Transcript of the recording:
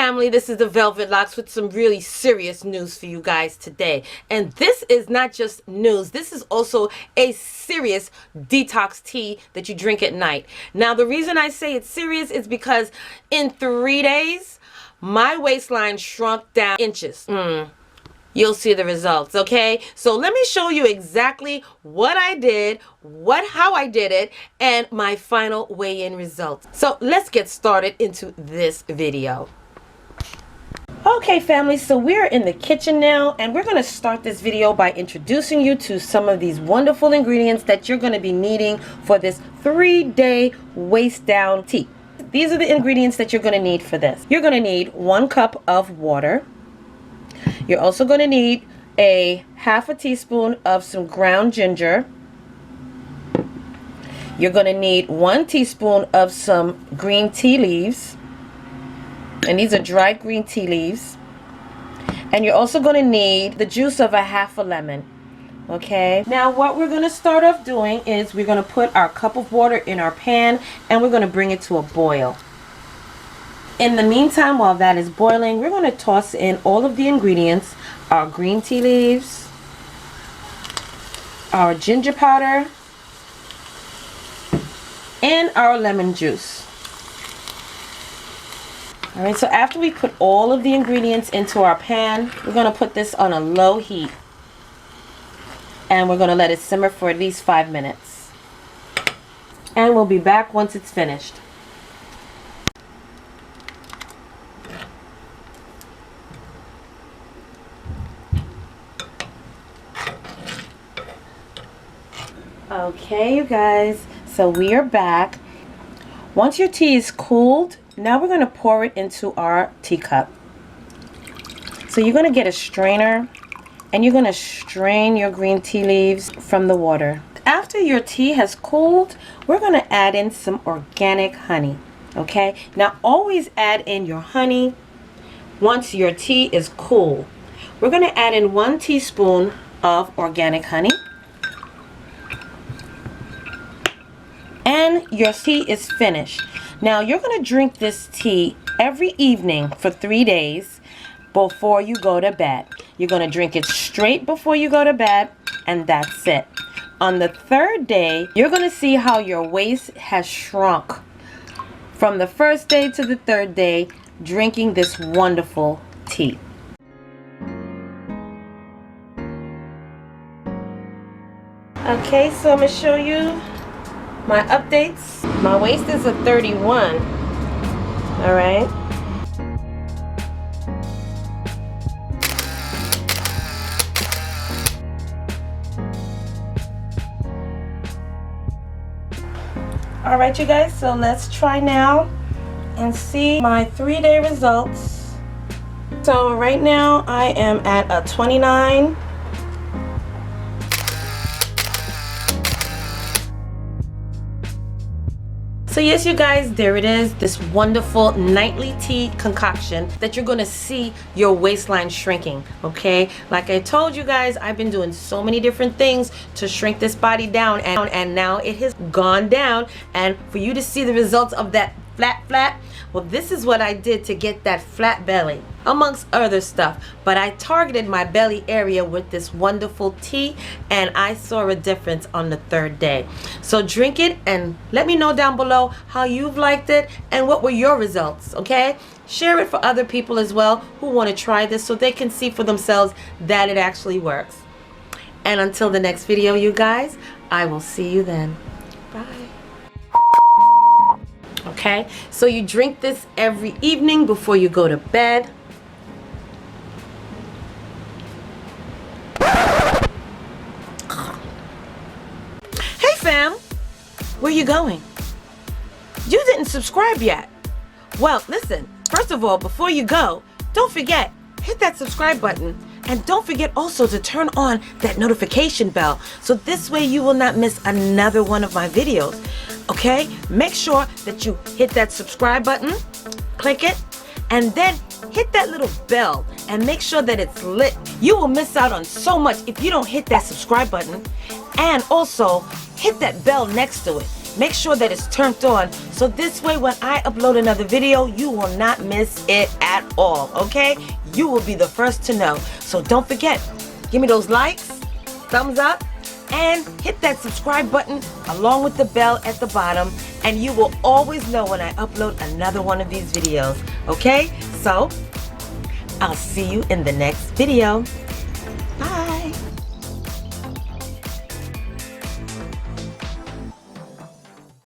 family, this is the Velvet Locks with some really serious news for you guys today. And this is not just news, this is also a serious detox tea that you drink at night. Now, the reason I say it's serious is because in 3 days, my waistline shrunk down inches. You'll see the results, okay? So let me show you exactly what I did, how I did it, and my final weigh-in results. So let's get started into this video. Okay, family, so we're in the kitchen now, and we're going to start this video by introducing you to some of these wonderful ingredients that you're going to be needing for this 3-day waist down tea. These are the ingredients that you're going to need for this. You're going to need 1 cup of water. You're also going to need a half a teaspoon of some ground ginger. You're going to need 1 teaspoon of some green tea leaves. And these are dried green tea leaves. And you're also going to need the juice of a half a lemon. Okay. Now what we're going to start off doing is we're going to put our cup of water in our pan and we're going to bring it to a boil. In the meantime, while that is boiling, we're going to toss in all of the ingredients. Our green tea leaves, our ginger powder, and our lemon juice. Alright, so after we put all of the ingredients into our pan, we're going to put this on a low heat. And we're going to let it simmer for at least 5 minutes. And we'll be back once it's finished. Okay, you guys, so we are back. Once your tea is cooled, now we're going to pour it into our teacup. So you're going to get a strainer and you're going to strain your green tea leaves from the water. After your tea has cooled, we're going to add in some organic honey. Okay, now always add in your honey once your tea is cool. We're going to add in 1 teaspoon of organic honey. And your tea is finished. Now you're going to drink this tea every evening for 3 days before you go to bed. You're going to drink it straight before you go to bed, and that's it. On the 3rd day, you're going to see how your waist has shrunk from the 1st day to the 3rd day drinking this wonderful tea. Okay, so I'm going to show you my updates. My waist is a 31. Alright. Alright, you guys, so let's try now and see my 3-day results. So right now I am at a 29. So yes, you guys, there it is, this wonderful nightly tea concoction that you're going to see your waistline shrinking, okay? Like I told you guys, I've been doing so many different things to shrink this body down, and now it has gone down. And for you to see the results of that flat, well, this is what I did to get that flat belly, amongst other stuff. But I targeted my belly area with this wonderful tea, and I saw a difference on the 3rd day. So drink it and let me know down below how you've liked it and what were your results, okay? Share it for other people as well who want to try this so they can see for themselves that it actually works. And until the next video, you guys, I will see you then. Bye. Okay, so you drink this every evening before you go to bed. Hey fam, where you going? You didn't subscribe yet. Well, listen, first of all, before you go, don't forget, hit that subscribe button. And don't forget also to turn on that notification bell, so this way you will not miss another one of my videos. Okay? Make sure that you hit that subscribe button, click it, and then hit that little bell and make sure that it's lit. You will miss out on so much if you don't hit that subscribe button, and also hit that bell next to it. make sure that it's turned on, so this way when I upload another video, you will not miss it at all, okay? You will be the first to know. So don't forget, give me those likes, thumbs up, and hit that subscribe button along with the bell at the bottom, and you will always know when I upload another one of these videos, okay? So I'll see you in the next video.